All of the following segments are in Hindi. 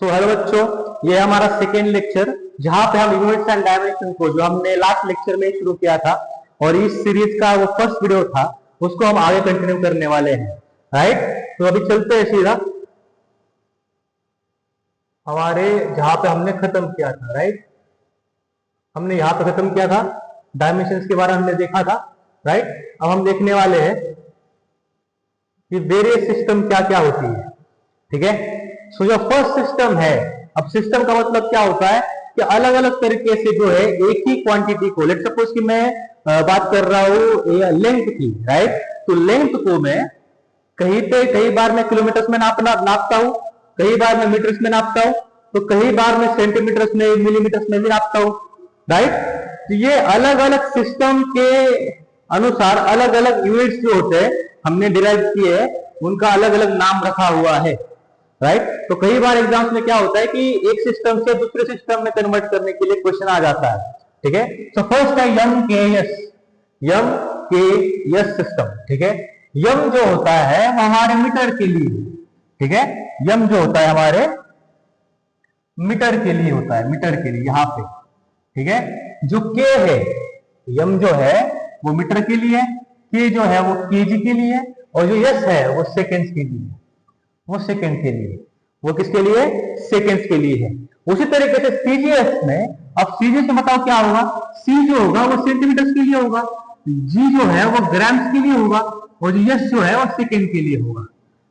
हेलो बच्चों, ये हमारा सेकेंड लेक्चर जहां पे हम यूनिट्स एंड डायमेंशन को जो हमने लास्ट लेक्चर में शुरू किया था और इस सीरीज का वो फर्स्ट वीडियो था उसको हम आगे कंटिन्यू करने वाले हैं। राइट, तो अभी चलते हैं सीधा हमारे जहां पे हमने खत्म किया था। राइट, हमने यहाँ पे खत्म किया था, डायमेंशंस के बारे में हमने देखा था। राइट, अब हम देखने वाले हैं कि वेरियस सिस्टम क्या क्या होती है। ठीक है, सो जो फर्स्ट सिस्टम है, अब सिस्टम का मतलब क्या होता है कि अलग अलग तरीके से जो है एक ही क्वांटिटी को, लेट सपोज कि मैं बात कर रहा हूं लेंथ की। राइट, तो लेंथ को मैं कई बार मैं किलोमीटर्स में नापता हूं, कई बार मैं मीटर्स में नापता हूं, तो कई बार मैं सेंटीमीटर्स में, मिलीमीटर्स में भी नापता हूं। राइट, तो ये अलग अलग सिस्टम के अनुसार अलग अलग यूनिट्स जो होते हैं हमने डिराइव किए हैं, उनका अलग अलग नाम रखा हुआ है। राइट, तो कई बार एग्जाम्स में क्या होता है कि एक सिस्टम से दूसरे सिस्टम में कन्वर्ट करने के लिए क्वेश्चन आ जाता है। ठीक है, तो फर्स्ट है यम के एस सिस्टम। ठीक है, यम जो होता है वो हमारे मीटर के लिए, ठीक है, यम जो होता है हमारे मीटर के लिए होता है, मीटर के लिए यहां पे। ठीक है, जो के है, यम जो है वो मीटर के लिए है, के जो है वो केजी के लिए, और जो यस है वो सेकेंड्स के लिए, वो सेकेंड के लिए, वो किसके लिए, सेकेंड्स के लिए है। उसी तरीके से सीजीएस में, अब सीजीएस में बताओ क्या होगा, सी जो होगा वो सेंटीमीटर्स के लिए होगा, जी जो है वो ग्राम्स के लिए होगा, और यस जो है वो सेकेंड के लिए होगा।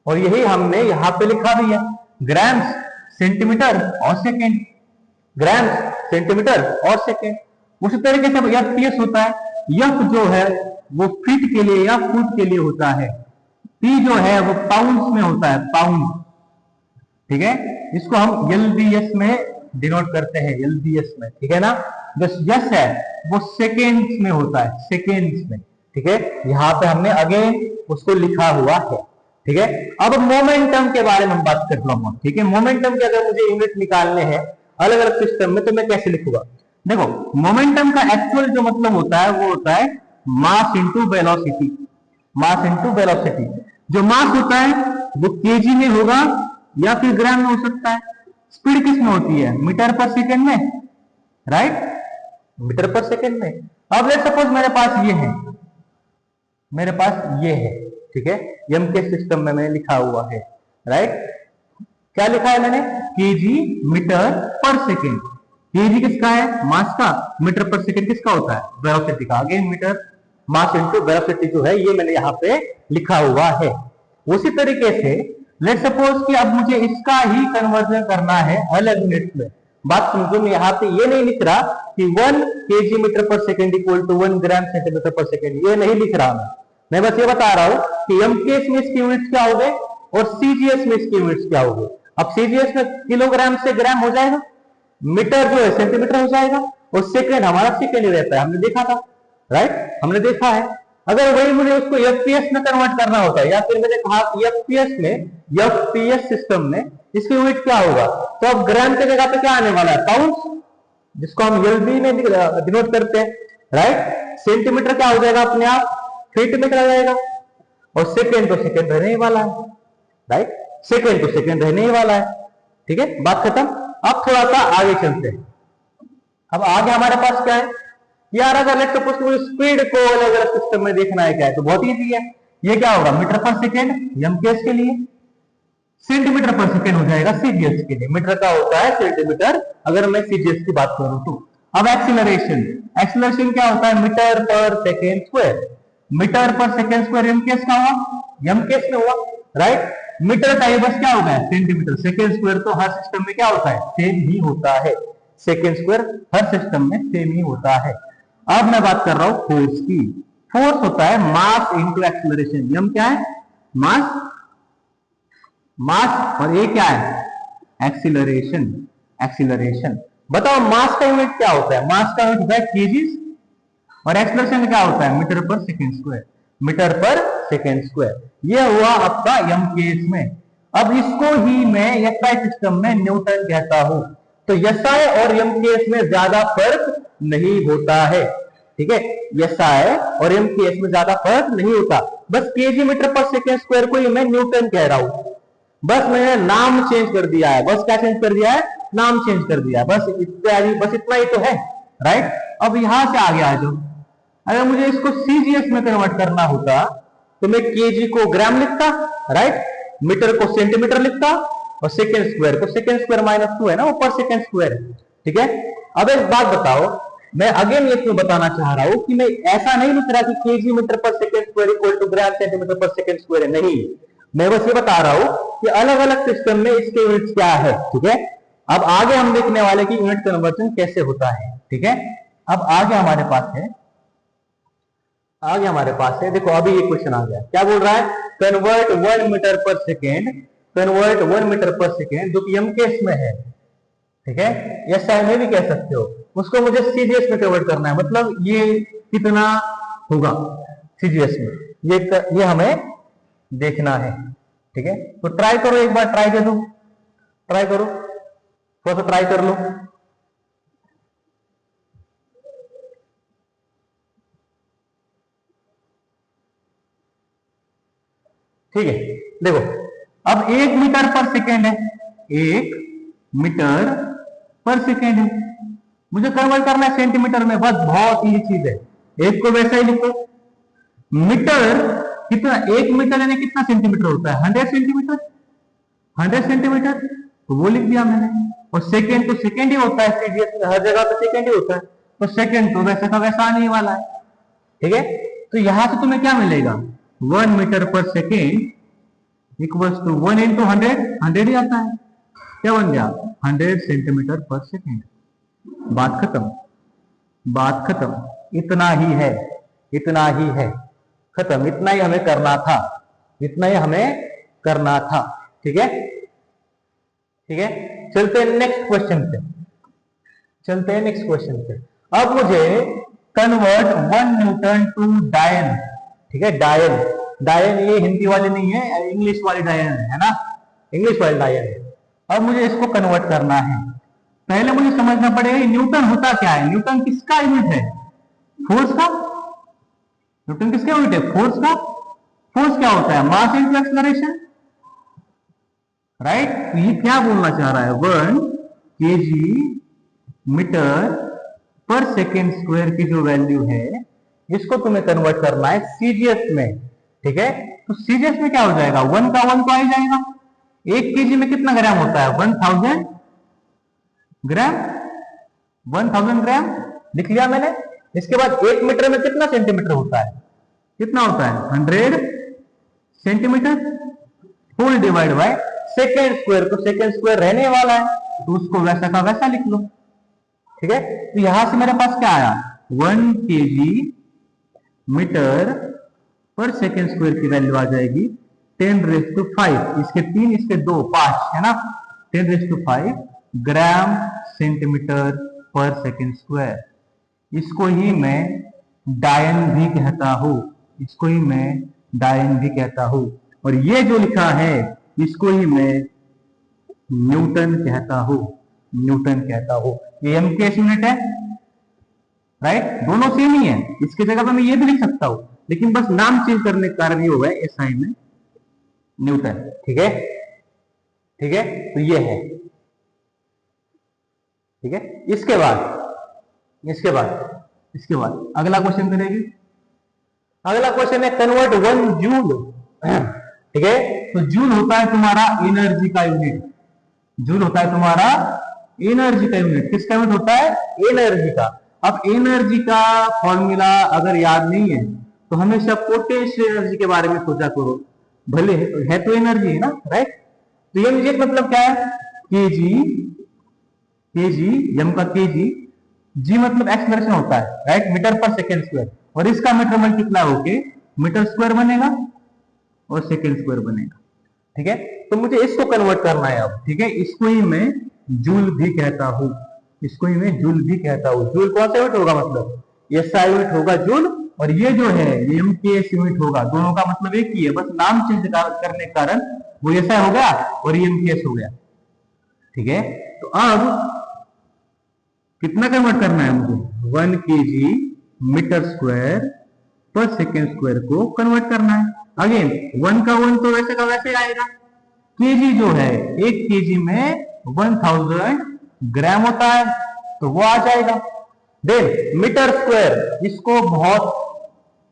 और यही हमने यहां पे लिखा भी है, ग्राम्स, सेंटीमीटर और सेकेंड, ग्राम्स, सेंटीमीटर और सेकेंड। उसी तरीके से एफपीएस होता है, एफ जो है वो फीट के लिए या फुट के लिए होता है, पी जो है वो पाउंड्स में होता है, पाउंड। ठीक है, इसको हम एलबीएस में डिनोट करते हैं, एलबीएस में। ठीक है ना, जो यस है वो सेकेंड्स में होता है, सेकेंड्स में। ठीक है, यहां पे हमने अगेन उसको लिखा हुआ है। ठीक है, अब मोमेंटम के बारे में हम बात कर रहा हूं। ठीक है, मोमेंटम के अगर मुझे यूनिट निकालने हैं अलग अलग सिस्टम में तो मैं कैसे लिखूंगा। देखो, मोमेंटम का एक्चुअल जो मतलब होता है वो होता है मास इंटू वेलोसिटी, मास इंटू वेलोसिटी। जो मास होता है वो केजी में होगा या फिर ग्राम में हो सकता है। स्पीड किस में होती है, मीटर पर सेकेंड में। राइट, मीटर पर सेकेंड में। अब लेट सपोज मेरे पास ये है, मेरे पास ये है। ठीक है, एम के सिस्टम में मैंने लिखा हुआ है। राइट, क्या लिखा है मैंने, KG metre per second. KG किसका है, मास का, मीटर पर सेकेंड किसका होता है, वेलोसिटी का। Again metre mass into velocity जो है ये मैंने यहाँ पे लिखा हुआ है। उसी तरीके से लेट सपोज कि अब मुझे इसका ही कन्वर्जन करना है अलग यूनिट्स में। बात समझो, मैं यहाँ पे ये नहीं लिख रहा कि 1 kg metre per second equal to 1 gram centimetre per second, ये नहीं लिख रहा मैं बस ये बता रहा हूं कि एमकेएस में इसकी यूनिट्स क्या हो गए और सीजीएस में इसकी यूनिट्स क्या हो गए। अब सीजीएस में किलोग्राम से ग्राम हो जाएगा, मीटर जो है सेंटीमीटर हो जाएगा, और सेकेंड हमारा सेकेंड ही रहता है, हमने देखा था। राइट, हमने देखा है। अगर वही मुझे उसको एफपीएस में कन्वर्ट करना होता है, या फिर मैंने कहा एफपीएस में, एफपीएस सिस्टम में इसकी यूनिट क्या होगा, तो अब ग्राम की जगह पे क्या आने वाला है, पाउंड्स, जिसको हम एलबी में डिनोट करते हैं। राइट, सेंटीमीटर क्या हो जाएगा अपने आप, फीट में चला जाएगा, और सेकेंड तो सेकेंड रहने ही वाला है। राइट, सेकेंड तो सेकेंड रहने ही वाला है। ठीक है, बात खत्म। अब थोड़ा सा आगे चलते हैं। अब आगे हमारे पास क्या है यार, अगर लेट सपोज मुझे स्पीड को अलग अलग सिस्टम में देखना है क्या है, तो बहुत ईजी है। ये क्या होगा, मीटर पर सेकेंड एमकेएस के लिए, सेंटीमीटर पर सेकेंड हो जाएगा सीजीएस के लिए। मीटर का होता है सेंटीमीटर अगर मैं सीजीएस की बात करूं तो। अब एक्सीलरेशन, एक्सीलरेशन क्या होता है, metre per second square, metre per second square MKS का हुआ, एमकेएस में हुआ। राइट, मीटर का ये बस क्या होगा, सेंटीमीटर। सेकेंड स्क्वायर तो हर सिस्टम में क्या होता है, सेम ही होता है, सेकेंड स्क्वायर हर सिस्टम में सेम ही होता है। अब मैं बात कर रहा हूं फोर्स की। फोर्स होता है मास इंटू एक्सीलरेशन। यम क्या है, मास, मास, और ये क्या है, एक्सीलरेशन, एक्सीलरेशन। बताओ मास का यूनिट क्या होता है, मास का यूनिट होता है केजीज, और एक्सीलरेशन क्या होता है, metre per second square, metre per second square. ये हुआ आपका एमकेएस में। अब इसको ही मैं एसआई सिस्टम में न्यूटन कहता हूं। तो एसआई और एमकेएस में ज्यादा फर्क नहीं होता है। ठीक है, एसआई और एमकेएस में ज्यादा फर्क नहीं होता, बस KG metre per second square को ही मैं न्यूटन कह रहा हूं। बस मैंने नाम चेंज कर दिया है, बस क्या चेंज कर दिया है, नाम चेंज कर दिया है, बस इत्यादि, बस इतना ही तो है, राइट। अब यहां से आगे आ जाओ, अगर मुझे इसको सीजीएस में कन्वर्ट करना होता तो मैं केजी को ग्राम लिखता, राइट, मीटर को सेंटीमीटर लिखता और सेकेंड स्क्वायर को सेकेंड स्क्वायर -2 है ना, वो पर सेकेंड स्क्वायर, ठीक है। अब एक बात बताओ, मैं अगेन ये क्यों बताना चाह रहा हूं कि मैं ऐसा नहीं लिख रहा कि kg metre per second square equal to gram centimetre per second square है, नहीं, मैं बस ये बता रहा हूं कि अलग अलग सिस्टम में इसके यूनिट्स क्या है, ठीक है। अब आगे हम देखने वाले कि यूनिट कन्वर्जन कैसे होता है, ठीक है। अब आगे हमारे पास है, देखो अभी ये क्वेश्चन आ गया, क्या बोल रहा है, convert 1 metre per second, convert 1 metre per second, जो कि एम केस में है, ठीक है, एसआई में भी कह सकते हो, उसको मुझे सीजीएस में कन्वर्ट करना है, मतलब ये कितना होगा सीजीएस में, ये हमें देखना है, ठीक है। तो ट्राई करो, एक बार ट्राई दे दो, ट्राई करो, थोड़ा सा ट्राई कर लो। ठीक है, देखो अब 1 मीटर पर सेकेंड है, 1 मीटर पर सेकेंड है, मुझे कन्वर्ट करना है सेंटीमीटर में, बस बहुत इजी चीज है, एक को वैसा ही लिखो। मीटर कितना, 1 मीटर यानी कितना सेंटीमीटर होता है, 100 सेंटीमीटर, 100 सेंटीमीटर, तो वो लिख दिया मैंने। और सेकेंड तो सेकेंड ही होता है, सीजीएस में हर जगह पे सेकेंड ही होता है, तो सेकेंड तो वैसे का वैसा आने वाला है, ठीक है। तो यहां से तुम्हें क्या मिलेगा, 1 metre per second equals to 1 into 100, 100 ही आता है, क्या बन गया, 100 सेंटीमीटर पर सेकेंड। बात खत्म, बात खत्म, इतना ही है, इतना ही है, खत्म, इतना ही हमें करना था, इतना ही हमें करना था, ठीक है, ठीक है। चलते हैं नेक्स्ट क्वेश्चन पे, चलते हैं नेक्स्ट क्वेश्चन पे। अब मुझे कन्वर्ट 1 न्यूटन टू डायन, ठीक है, डायन, डायन ये हिंदी वाली नहीं है, इंग्लिश वाली डायन है ना, इंग्लिश वाली डायन है। अब मुझे इसको कन्वर्ट करना है, पहले मुझे समझना पड़ेगा न्यूटन होता क्या है, न्यूटन किसका यूनिट है, फोर्स का, न्यूटन किसका यूनिट है, फोर्स का। फोर्स क्या होता है, मास इंटू एक्सेलरेशन, राइट। तो ये क्या बोलना चाह रहा है, 1 kg metre per second square की जो वैल्यू है, इसको तुम्हें कन्वर्ट करना है सीजीएस में, ठीक है। तो सीजीएस में क्या हो जाएगा, 1 का 1 तो आ ही जाएगा, 1 केजी में कितना ग्राम होता है, 1000 ग्राम, 1000 ग्राम लिख लिया मैंने। इसके बाद 1 मीटर में कितना सेंटीमीटर होता है, कितना होता है, 100 centimetre, full divide by second square, तो सेकेंड स्क्वायर रहने वाला है, तो उसको वैसा का वैसा लिख लो, ठीक है। तो यहां से मेरे पास क्या आया, 1 kg metre per second square की वैल्यू आ जाएगी 10⁵, इसके 3 इसके 2 5 है ना, 10⁵ ग्राम सेंटीमीटर पर सेकेंड स्क्वायर। इसको ही मैं डायन भी कहता हूं, इसको ही मैं डायन भी कहता हूं, और ये जो लिखा है इसको ही मैं न्यूटन कहता हूं, न्यूटन कहता हूं। ये एम केस यूनिट है, राइट, दोनों सेम ही है, इसकी जगह पर मैं ये भी लिख सकता हूं, लेकिन बस नाम चेंज करने के कारण ये हो गया एसआई में न्यूटन, ठीक है, ठीक है। तो ये है, ठीक है। इसके बाद इसके बाद इसके बाद अगला क्वेश्चन करेंगे, अगला क्वेश्चन है कन्वर्ट 1 जूल, ठीक है। तो जूल होता है तुम्हारा एनर्जी का यूनिट, जूल होता है तुम्हारा एनर्जी का यूनिट, किसका यूनिट होता है, एनर्जी का। अब एनर्जी का फॉर्मूला अगर याद नहीं है तो हमेशा पोटेंशियल एनर्जी के बारे में सोचा करो, भले है तो एनर्जी है ना, राइट। तो ये मतलब क्या है, केजी, केजी, एम का केजी, जी मतलब एक्सेलरेशन होता है, right, metre per second square, और इसका मीटर मल्टीप्लाई होके मीटर स्क्वायर बनेगा और सेकेंड स्क्वायर बनेगा, ठीक है। तो मुझे इसको कन्वर्ट करना है अब, ठीक है, इसको ही मैं जूल भी कहता हूं, इसको ही मैं जूल भी कहता हूं। जूल कौन सा यूनिट होगा, मतलब एसआई यूनिट होगा जूल, और ये जो है ये एमकेएस यूनिट होगा, दोनों का मतलब एक ही है, बस नाम चेंज करने के कारण वो एसआई हो गया और ये एमकेएस हो गया, ठीक है। तो अब कितना कन्वर्ट करना है मुझे, 1 केजी मीटर स्क्वायर पर सेकेंड स्क्वायर को कन्वर्ट करना है। अगेन 1 का 1 तो वैसे का वैसे आएगा, केजी जो है, 1 केजी में 1000 ग्राम होता है, तो वो आ जाएगा। देन मीटर स्क्वायर, इसको बहुत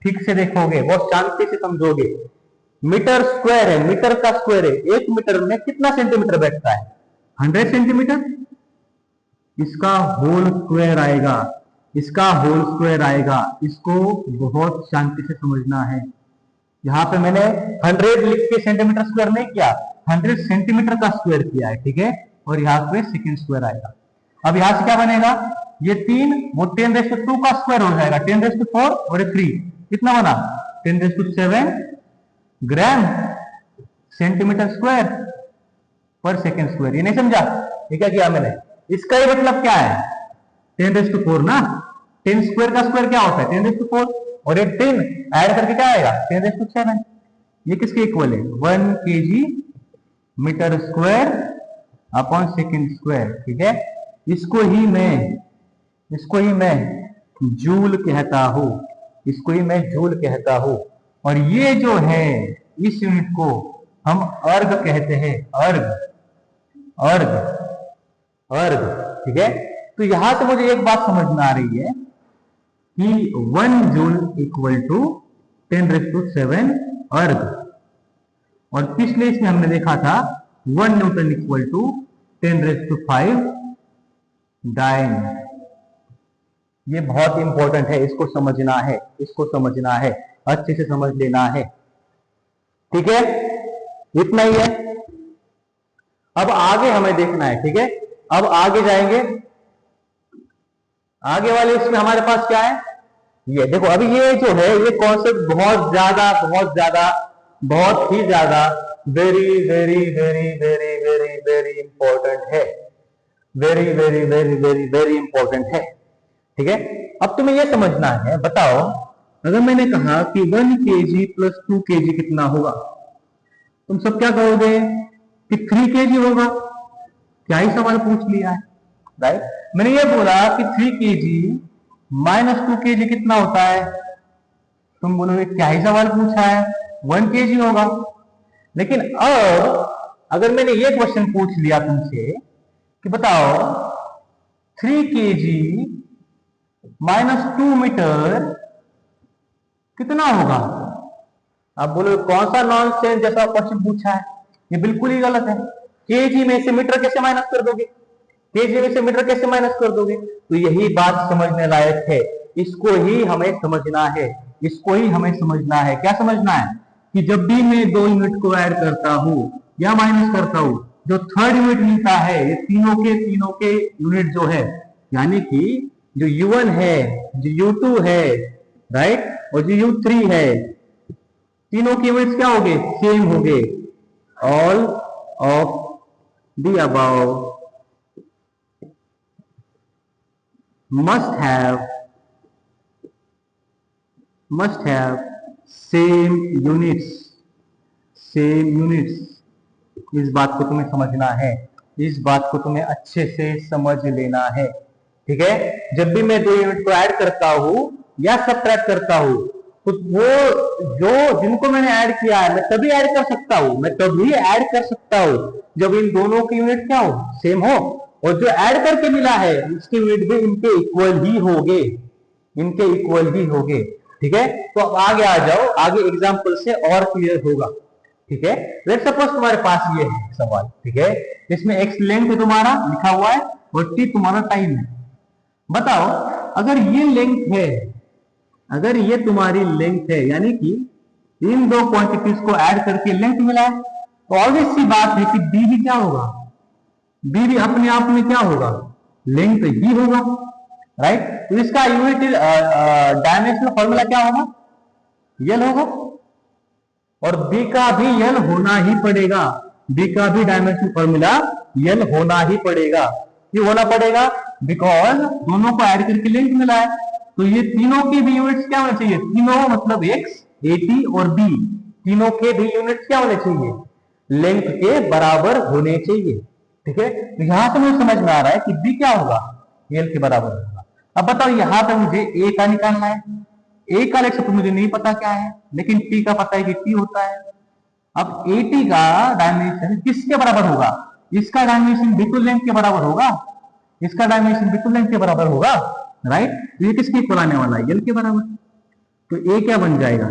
ठीक से देखोगे, बहुत शांति से समझोगे। मीटर स्क्वायर है, मीटर का स्क्वायर है, 1 मीटर में कितना सेंटीमीटर बैठता है? 100 सेंटीमीटर। इसका होल स्क्वायर आएगा, इसका होल स्क्वायर आएगा। इसको बहुत शांति से समझना है। यहां पे मैंने 100 लिख के सेंटीमीटर स्क्वायर नहीं किया, 100 सेंटीमीटर का स्क्वायर किया है, ठीक है। और यहाँ पे सेकेंड स्क्वायर आएगा। अब यहां से क्या बनेगा? ये 3 वो 10⁻² का स्क्वायर हो जाएगा, 10⁻⁴ और 3 कितना बना? 10⁻⁷ ग्राम सेंटीमीटर स्क्वायर पर सेकेंड स्क्वायर। ये नहीं समझा? ये क्या किया मैंने? इसका ही मतलब क्या है? 10⁻⁴ ना, 10 स्क्वायर का स्क्वायर क्या होता है? 10⁻⁴, और ये 10 ऐड करके क्या आएगा? 10⁻⁷। ये किसके इक्वल है? 1 kg metre square upon second square, ठीक है। इसको ही मैं जूल कहता हूं, इसको ही मैं जूल कहता हूं। और ये जो है, इस यूनिट को हम अर्ग कहते हैं, अर्ग, अर्ग, अर्ग, ठीक है। तो यहां से मुझे एक बात समझ में आ रही है कि 1 जूल इक्वल टू 10⁷ अर्ग। और पिछले इसमें हमने देखा था 1 न्यूटन इक्वल टू 10⁵ डाइन। ये बहुत इंपॉर्टेंट है, इसको समझना है, इसको समझना है, अच्छे से समझ लेना है, ठीक है। इतना ही है। अब आगे हमें देखना है, ठीक है। अब आगे जाएंगे, आगे वाले इसमें हमारे पास क्या है? ये देखो, अभी ये जो है, ये कॉन्सेप्ट बहुत ही ज्यादा very very very very very very important है, very very very very very important है, ठीक है। अब तुम्हें यह समझना है, बताओ अगर मैंने कहा कि 1 केजी प्लस 2 केजी कितना होगा, तुम सब क्या कहोगे? कि 3 केजी होगा। क्या ही सवाल पूछ लिया है, राइट। मैंने ये बोला कि 3 केजी माइनस 2 केजी कितना होता है, तुम बोलोगे क्या ही सवाल पूछा है, 1 केजी होगा। लेकिन अब अगर मैंने ये क्वेश्चन पूछ लिया तुमसे कि बताओ 3 केजी माइनस 2 मीटर कितना होगा, आप बोलोगे कौन सा नॉनसेंस जैसा क्वेश्चन पूछा है, ये बिल्कुल ही गलत है। केजी में से मीटर कैसे माइनस कर दोगे? केजी में से मीटर कैसे माइनस कर दोगे? तो यही बात समझने लायक है, इसको ही हमें समझना है, इसको ही हमें समझना है। क्या समझना है? कि जब भी मैं 2 यूनिट को ऐड करता हूं या माइनस करता हूं, जो थर्ड यूनिट मिलता है, ये तीनों के यूनिट जो है, यानी कि जो U1 है, जो U2 है, राइट, और जो U3 है, तीनों के यूनिट्स क्या होंगे? सेम होंगे। All of the above must have same units। इस बात को तुम्हें समझना है, इस बात को तुम्हें अच्छे से समझ लेना है, ठीक है। जब भी मैं 2 यूनिट को ऐड करता हूं या सबट्रैक्ट करता हूं, तो वो जो जिनको मैंने ऐड किया है, मैं तभी ऐड कर सकता हूं, मैं तभी ऐड कर सकता हूं जब इन दोनों की यूनिट क्या हो? सेम हो। और जो ऐड करके मिला है उसकी यूनिट भी इनके इक्वल ही होंगे, इनके इक्वल ही होंगे, ठीक है। तो अब आगे आ जाओ, आगे एग्जांपल से और क्लियर होगा, ठीक है। लेट्स सपोज तुम्हारे पास ये है सवाल, ठीक है, इसमें एक्स लेंथ है तुम्हारा लिखा हुआ है और टी तुम्हारा टाइम है। बताओ अगर ये लेंथ है, अगर ये तुम्हारी लेंथ है, यानी कि इन 2 क्वांटिटीज को ऐड करके लेंथ मिला है, तो ऑब्वियस सी बात है कि बी भी क्या होगा? बी भी अपने आप में क्या होगा? लेंथ ही होगा, राइट। तो इसका यूनिट डायमेंशनल फॉर्मूला क्या होगा? यल होगा। और बी का भी यल होना ही पड़ेगा, बी का भी डायमेंशनल फॉर्मूला यल होना ही पड़ेगा। क्यों होना पड़ेगा? बिकॉज दोनों को ऐड करके लेंथ मिला है, तो ये तीनों की भी यूनिट्स क्या होने चाहिए? तीनों मतलब एक्स, एटी और बी, तीनों के भी यूनिट्स क्या होने चाहिए? लेंथ के बराबर होने चाहिए, ठीक है। तो यहां से मुझे समझ में आ रहा है कि बी क्या होगा? एल के बराबर होगा। अब बताओ यहां पे मुझे ए का निकालना है। ए का लेक्चर तो मुझे नहीं पता क्या है, लेकिन टी का पता है कि टी होता है, अब एटी का डायमेंशन किसके बराबर होगा? इसका डायमेंशन बी टू लेंथ के बराबर होगा, इसका डायमेंशन बी टू लेंथ के बराबर होगा, राइट? तो ये किसके इक्वल आने वाला है? यल के बराबर। तो ए क्या बन जाएगा?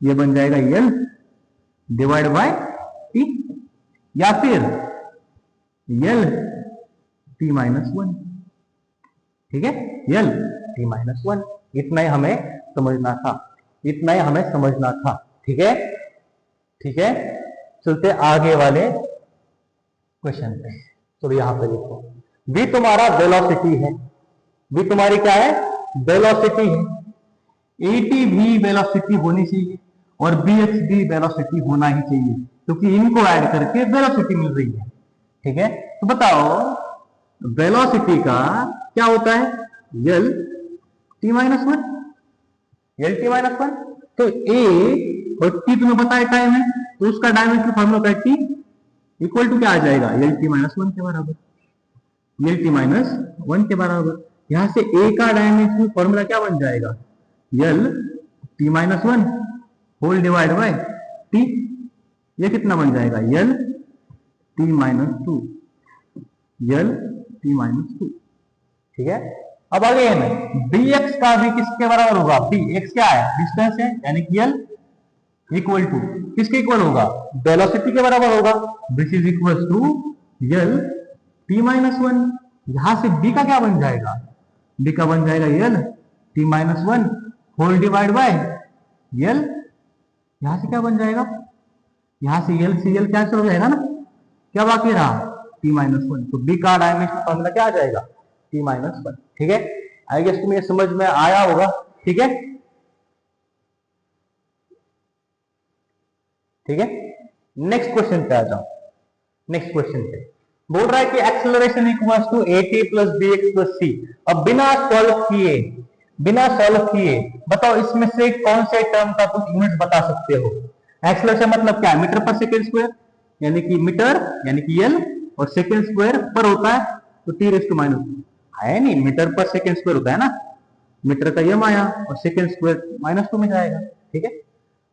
ये बन जाएगा यल डिवाइड बाय टी, या फिर यल टी माइनस वन। ठीक है, यल टी माइनस वन। इतना ही हमें समझना था, इतना ही हमें समझना था। ठीक है, ठीक है, चलते आगे वाले क्वेश्चन पे। तो यहां पे देखो, v तुम्हारा वेलोसिटी है, v तुम्हारी क्या है? वेलोसिटी है। एटी भी वेलोसिटी होनी चाहिए और bx भी वेलोसिटी होना ही चाहिए, क्योंकि इनको ऐड करके वेलोसिटी मिल रही है। ठीक है, तो बताओ वेलोसिटी का क्या होता है? यल टी माइनस वन, यल टी माइनस वन। तो ए और टी तुम्हें पता है टाइम है, तो उसका डायमेंशन फॉर्मूला का टी इक्वल टू क्या आ जाएगा? यल टी माइनस वन के बराबर, यल टी माइनस वन के बराबर। यहां से ए का डायमेंशन फॉर्मूला क्या बन जाएगा? L T minus one whole divide by T. ये कितना बन जाएगा? L T minus two, L T minus two. ठीक है, अब अगेन bx का भी किसके बराबर होगा? bx क्या है? डिस्टेंस है, यानी कि यल इक्वल टू किसके इक्वल होगा? वेलोसिटी के बराबर होगा, which is equal to L T minus one. यहां से b का क्या बन जाएगा? b का बन जाएगा L T minus one whole divide by L. यहां से क्या बन जाएगा? यहां से यल से यल कैंसिल हो जाएगा ना, क्या बाकी रहा? T minus one. तो b का डायमेंशन फॉर्मूला क्या आ जाएगा? T minus one. ठीक है, आई गेस तुम्हें समझ में आया होगा। ठीक है, ठीक है, नेक्स्ट क्वेश्चन पे आ जाओ। नेक्स्ट क्वेश्चन पे बोल रहा है कि acceleration equals to AT plus B X plus C. अब बिना सॉल्व किए, बिना सॉल्व किए बताओ इसमें से कौन से टर्म का कुछ यूनिट बता सकते हो? एक्सेलरेशन मतलब क्या है? मीटर पर सेकेंड स्क्वायर, यानी कि मीटर यानी कि यल, और सेकेंड स्क्वायर पर होता है तो टी रेज़ टू माइनस है नहीं, मीटर पर सेकेंड स्क्वायर होता है ना, मीटर का यम आया और सेकेंड स्क्वायर माइनस टू में जाएगा। ठीक है,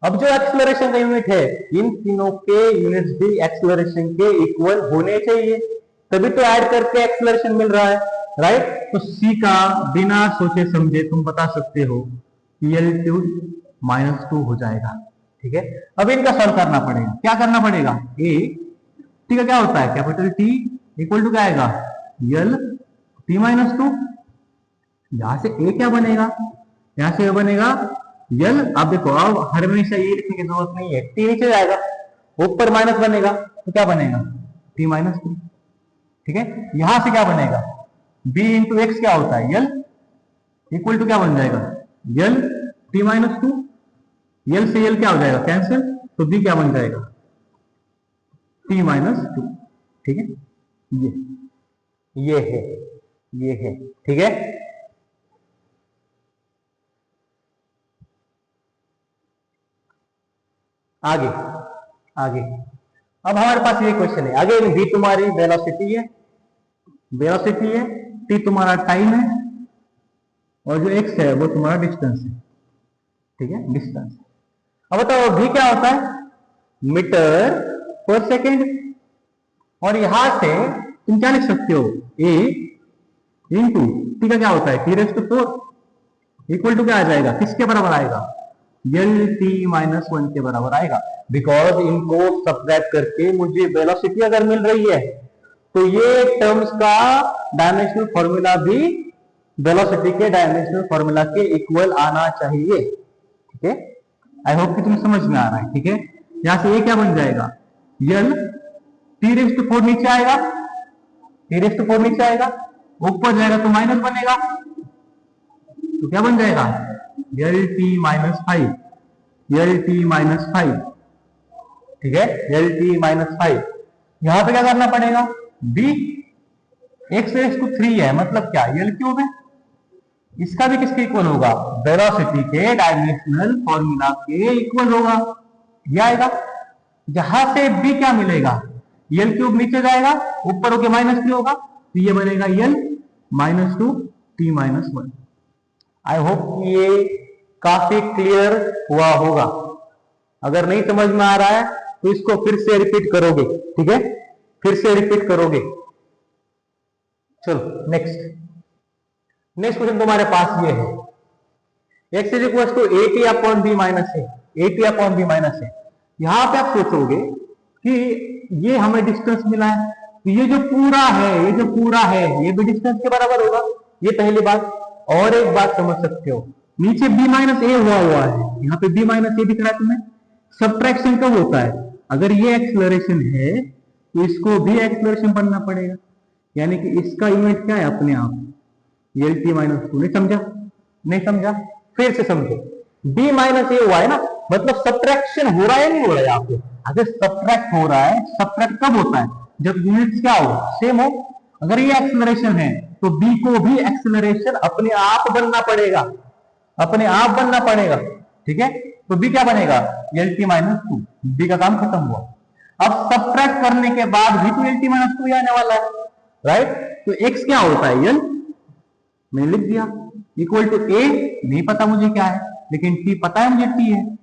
अब जो एक्सेलरेशन का यूनिट है, इन तीनों के यूनिट्स भी एक्सेलरेशन के इक्वल होने चाहिए, तभी तो ऐड करके एक्सेलरेशन मिल रहा है, राइट? तो सी का बिना सोचे समझे तुम बता सकते हो यल टू माइनस टू हो जाएगा। ठीक है, अब इनका सॉल्व करना पड़ेगा। क्या करना पड़ेगा? ए टी का क्या होता है? कैपिटल टी इक्वल टू क्या आएगा? यल टी माइनस टू। यहां से ए क्या बनेगा? यहां से बनेगा यल। अब देखो, अब हर हमेशा ये लिखने की जरूरत नहीं है, टी नीचे जाएगा, ऊपर माइनस बनेगा तो क्या बनेगा? T minus two. ठीक है, यहां से क्या बनेगा? बी इंटू एक्स क्या होता है? यल इक्वल टू क्या बन जाएगा? L T minus two. यल से यल क्या हो जाएगा? कैंसिल, तो बी क्या बन जाएगा? T minus two. ठीक है, ये है, ये है। ठीक है, आगे आगे अब हमारे पास ये क्वेश्चन है। आगे v तुम्हारी वेलोसिटी है, वेलोसिटी है, t तुम्हारा टाइम है, और जो x है वो तुम्हारा डिस्टेंस है। ठीक है, डिस्टेंस। अब बताओ v क्या होता है? Metre per second. और यहां से तुम क्या लिख सकते हो? a इंटू टी का क्या होता है? T raise to four equal to क्या आ जाएगा? किसके बराबर आएगा? यल टी माइनस वन के बराबर आएगा। बिकॉज इनको सब्ट्रैक्ट करके मुझे वेलोसिटी अगर मिल रही है तो ये टर्म्स का डायमेंशनल फॉर्मूला भी वेलोसिटी के डायमेंशनल फॉर्मूला के इक्वल आना चाहिए। ठीक है, आई होप कि तुम्हें समझ में आ रहा है। ठीक है, यहां से ये क्या बन जाएगा? L T raise to four नीचे आएगा, टी रेज़ टू फोर नीचे आएगा, ऊपर जाएगा तो माइनस बनेगा, तो क्या बन जाएगा? यल टी माइनस फाइव, यल टी माइनस फाइव। ठीक है, यल टी माइनस फाइव। यहां पे क्या करना पड़ेगा? B X raise to three है, मतलब क्या? यल क्यूब है। इसका भी किसके इक्वल होगा? वेलोसिटी के डायमेंशनल फॉर्मूला के इक्वल होगा, यह आएगा। जहां से बी क्या मिलेगा? यल क्यूब नीचे जाएगा, ऊपर होके माइनस थ्री होगा, तो ये बनेगा L minus two T minus one. I hope ये काफी क्लियर हुआ होगा। अगर नहीं समझ में आ रहा है तो इसको फिर से रिपीट करोगे, ठीक है, फिर से रिपीट करोगे। चलो नेक्स्ट क्वेश्चन तुम्हारे पास ये है, x is equal to AT upon B minus A, AT upon B minus A. यहां पे आप सोचोगे कि ये हमें डिस्टेंस मिला है, तो ये जो पूरा है ये भी डिस्टेंस के बराबर होगा, ये पहली बात। और एक बात समझ सकते हो, नीचे b माइनस ए हुआ है, यहाँ पे b माइनस ए दिख रहा है तुम्हें। सब्ट्रैक्शन कब होता है? अगर ये एक्सेलरेशन है तो इसको भी एक्सेलरेशन पढ़ना पड़ेगा, यानी कि इसका यूनिट क्या है अपने आप, LT माइनस 2। नहीं समझा? फिर से समझो, b माइनस ए हुआ है ना, मतलब सब्ट्रैक्शन हो रहा है नहीं हो रहा है यहाँ पे? अगर सब्ट्रैक्ट हो रहा है, सब्ट्रैक्ट कब होता है? जब यूनिट्स क्या हो, सेम हो। अगर ये एक्सेलरेशन है तो b को भी एक्सेलरेशन अपने आप बनना पड़ेगा, ठीक है। तो b क्या बनेगा? LT माइनस 2, b का काम खत्म हुआ। अब सब्ट्रैक्ट करने के बाद भी तो LT माइनस 2 आने वाला है, राइट। तो x क्या होता है? L मैंने लिख दिया, इक्वल टू a, नहीं पता मुझे क्या है, लेकिन t पता है मुझे, t है।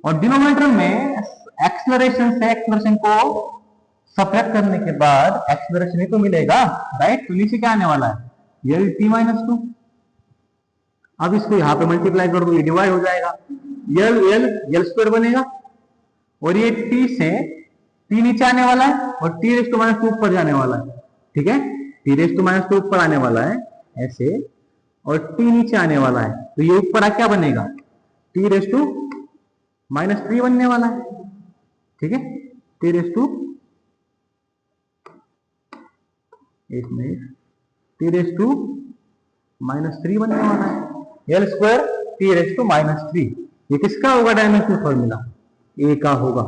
और डिनोमिनेटर में एक्सेलरेशन से एक्सेलरेशन को सब्ट्रैक्ट करने के बाद एक्सेलरेशन ही तो मिलेगा, राइट। तो नीचे क्या आने वाला है? LT minus 2। अब इसको यहां पे मल्टीप्लाई कर दो, ये डिवाइड हो जाएगा, L स्क्वायर बनेगा, और ये t से t नीचे आने वाला है और t रेज़ टू माइनस 2 ऊपर जाने वाला है, ठीक है। t रेज़ टू माइनस 2 ऊपर आने वाला है ऐसे, और t नीचे आने वाला है, तो ये ऊपर क्या बनेगा? t रेज़ टू माइनस 3 बनने वाला है, ठीक है। t रेज़ टू, एक मिनट, t रेज़ टू माइनस 3 बनने वाला है, L square t raise to minus 3। ये किसका होगा डायमेंशनल फॉर्मूला? A का होगा,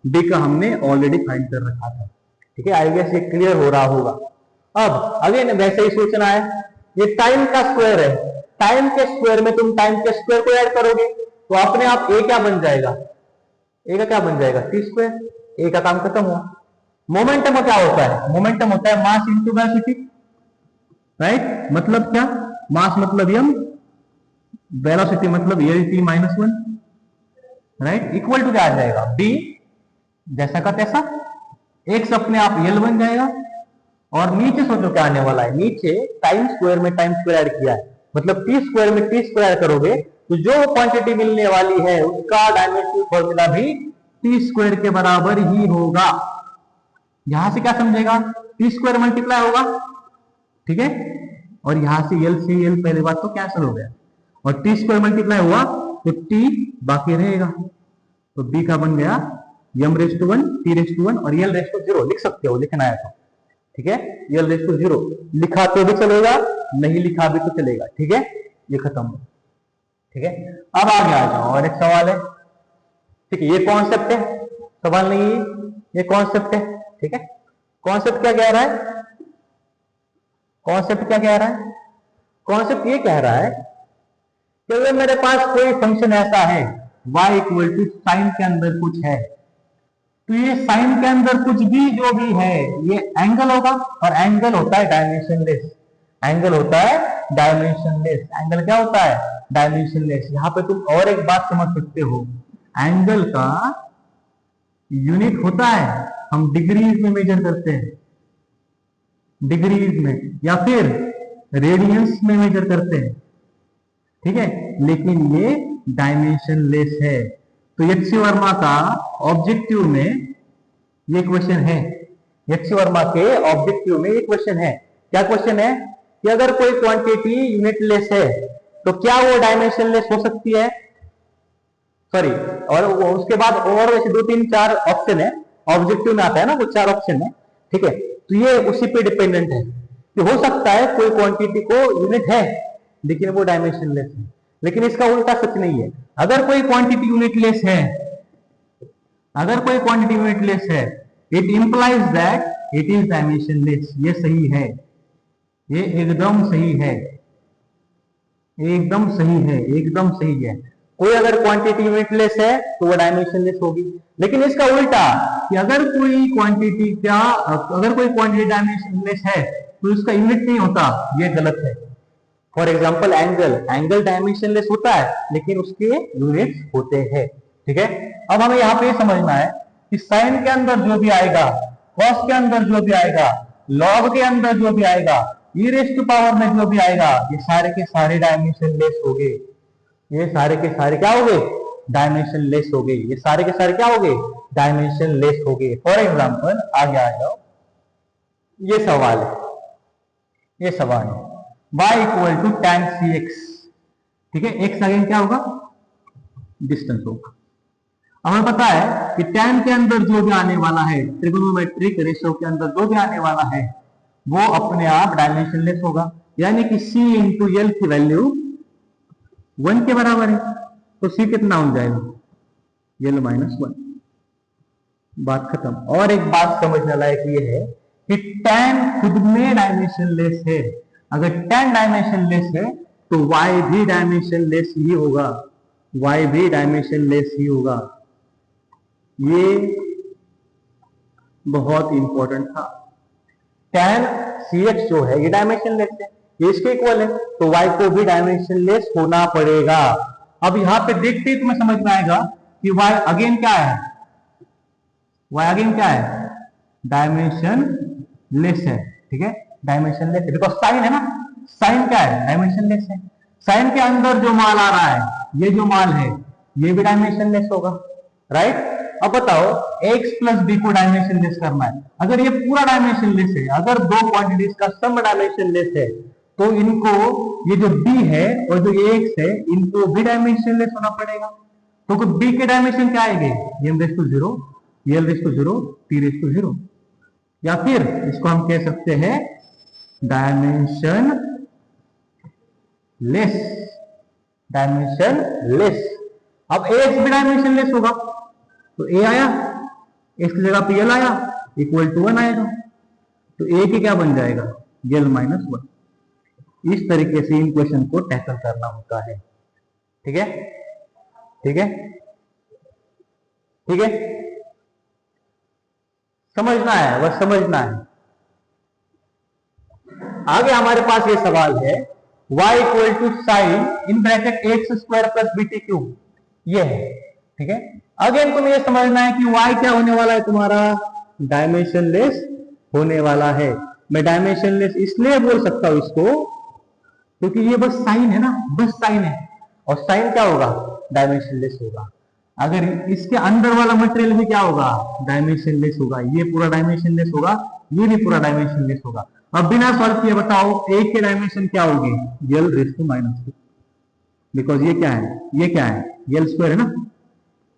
B का हमने ऑलरेडी फाइंड कर रखा था, ठीक है। आई गेस ये क्लियर हो रहा होगा। अब अगेन वैसे ही सोचना है, ये टाइम का स्क्वायर है, टाइम के स्क्वायर में तुम टाइम के स्क्वायर को ऐड करोगे तो अपने आप A क्या बन जाएगा? A का क्या बन जाएगा? t square. A का काम खत्म हुआ। मोमेंटम का क्या होता है? मोमेंटम होता है मास इंटू वेलोसिटी, राइट। मतलब क्या? मास मतलब m, वेलोसिटी मतलब LT minus 1, right. Equal to क्या आ जाएगा? b, जैसा का तैसा, x अपने आप L बन जाएगा। और नीचे सोचो क्या आने वाला है, नीचे टाइम स्क्वायर में टाइम स्क्वायर ऐड किया है, मतलब t स्क्वायर में t स्क्वायर करोगे तो जो क्वांटिटी मिलने वाली है उसका डायमेंशनल फॉर्मूला भी t स्क्वायर के बराबर ही होगा। यहां से क्या समझेगा? t स्क्वायर मल्टीप्लाई होगा, ठीक है, और यहां से L पहले बात तो कैंसिल हो गया, और t स्क्वायर मल्टीप्लाई हुआ तो t बाकी रहेगा, तो b का बन गया m raise to 1, t raise to 1 और L रेज़ टू 0। लिख सकते हो, लिखना है तो, ठीक है। L रेज़ टू 0 लिखा तो भी चलेगा, नहीं लिखा भी तो चलेगा, ठीक है। ये खत्म हो, ठीक है। अब आगे आ जाओ, और एक सवाल है, ठीक है। ये कॉन्सेप्ट है, सवाल नहीं है, ये कॉन्सेप्ट है, ठीक है। कॉन्सेप्ट क्या कह रहा है? कॉन्सेप्ट ये कह रहा है कि अगर मेरे पास कोई फंक्शन ऐसा है y इक्वल टू साइन के अंदर कुछ है, तो ये साइन के अंदर कुछ भी जो भी है ये एंगल होगा, और एंगल होता है डायमेंशनलेस। एंगल क्या होता है? डायमेंशनलेस। यहां पे तुम और एक बात समझ सकते हो, एंगल का यूनिट होता है, हम डिग्रीज में मेजर करते हैं, डिग्रीज में, या फिर रेडियंस में मेजर करते हैं, ठीक है, लेकिन ये डायमेंशनलेस है। तो एच वर्मा का ऑब्जेक्टिव में ये क्वेश्चन है, एच वर्मा के ऑब्जेक्टिव में ये क्वेश्चन है। क्या क्वेश्चन है? कि अगर कोई क्वांटिटी यूनिटलेस है तो क्या वो डायमेंशनलेस हो सकती है? सॉरी, और उसके बाद और वैसे 2 3 4 ऑप्शन है, ऑब्जेक्टिव में आता है ना, वो 4 ऑप्शन है, ठीक है। तो ये उसी पे डिपेंडेंट है कि हो सकता है कोई क्वांटिटी को यूनिट है लेकिन वो डायमेंशनलेस है, लेकिन इसका उल्टा सच नहीं है। अगर कोई क्वांटिटी यूनिटलेस है, it implies that it is dimensionless. ये सही है, ये एकदम सही है। कोई अगर क्वांटिटी यूनिटलेस है तो वो डायमेंशनलेस होगी, लेकिन इसका उल्टा कि अगर कोई क्वांटिटी डायमेंशनलेस है तो उसका यूनिट नहीं होता, ये गलत है। फॉर एग्जांपल एंगल डायमेंशनलेस होता है लेकिन उसके यूनिट्स होते हैं, ठीक है। अब हमें यहाँ पे समझना है कि साइन के अंदर जो भी आएगा, कॉस के अंदर जो भी आएगा, लॉग के अंदर जो भी आएगा, ई रेज़ टू पावर में जो भी आएगा, ये सारे के सारे डायमेंशन लेस हो गए। ये सारे के सारे क्या हो गए? डायमेंशन लेस हो गए। ये सारे के सारे क्या हो गए? डायमेंशन लेस हो गए। फॉर एग्जाम्पल आगे आ जाओ, ये सवाल है, ये सवाल है y equal to tan cx, ठीक है। x अगेन क्या होगा? डिस्टेंस होगा। अब हमें पता है कि tan के अंदर जो भी आने वाला है, ट्रिगोनोमेट्रिक रेशियो के अंदर जो भी आने वाला है, वो अपने आप डायमेंशन लेस होगा। यानी कि c इंटू एल की वैल्यू 1 के बराबर है, तो c कितना हो जाएगा? L minus 1। बात खत्म। और एक बात समझने लायक ये है कि tan खुद में डायमेंशन लेस है। अगर tan डायमेंशन लेस है तो y भी डायमेंशन लेस ही होगा, y भी डायमेंशन लेस ही होगा। ये बहुत इंपॉर्टेंट था। tan cx जो है ये डायमेंशन लेस है, ये इसके इक्वल है, तो y को भी डायमेंशन लेस होना पड़ेगा। अब यहां पे देखते ही तुम्हें समझ में आएगा कि y अगेन क्या है? y अगेन क्या है? डायमेंशन लेस है, ठीक है। डायमेंशन लेस है बिकॉज साइन है ना, साइन क्या है? डायमेंशन लेस है। साइन के अंदर जो माल आ रहा है, ये जो माल है, ये भी डायमेंशन लेस होगा, राइट। अब बताओ x प्लस बी को डायमेंशन लेस करना है। अगर ये पूरा डायमेंशन लेस है, अगर दो क्वांटिटीज का सम डायमेंशन लेस है, तो इनको, ये जो b है और जो x है, इनको भी डायमेंशन लेस होना पड़ेगा। तो b के डायमेंशन क्या आएंगे? m raise to 0, l raise to 0, t raise to 0, या फिर इसको हम कह सकते हैं डायमेंशन लेस, डायमेंशन लेस। अब ax भी डायमेंशन लेस होगा, तो a आया, x की जगह पे l आया, इक्वल टू 1 आएगा, तो a के क्या बन जाएगा? l minus 1। इस तरीके से इन क्वेश्चन को टैकल करना होता है, ठीक है, ठीक है, ठीक है। समझना है, बस समझना है। आगे हमारे पास ये सवाल है y equal to sine in bracket X square plus B T cube, ये है, ठीक है। अगेन तुम्हें ये समझना है कि y क्या होने वाला है? तुम्हारा डायमेंशन लेस होने वाला है। मैं डायमेंशन लेस इसलिए बोल सकता हूं इसको क्योंकि ये बस साइन है ना, बस साइन है, और साइन क्या होगा? डायमेंशन लेस होगा। अगर इसके अंदर वाला मटेरियल भी क्या होगा? डायमेंशन लेस होगा। ये पूरा डायमेंशन लेस होगा, ये भी पूरा डायमेंशन लेस होगा। अब बिना सॉल्व किए बताओ a के डायमेंशन क्या होगी? l raise to minus 2, because ये क्या है? ये क्या है? l स्क्वायर है ना,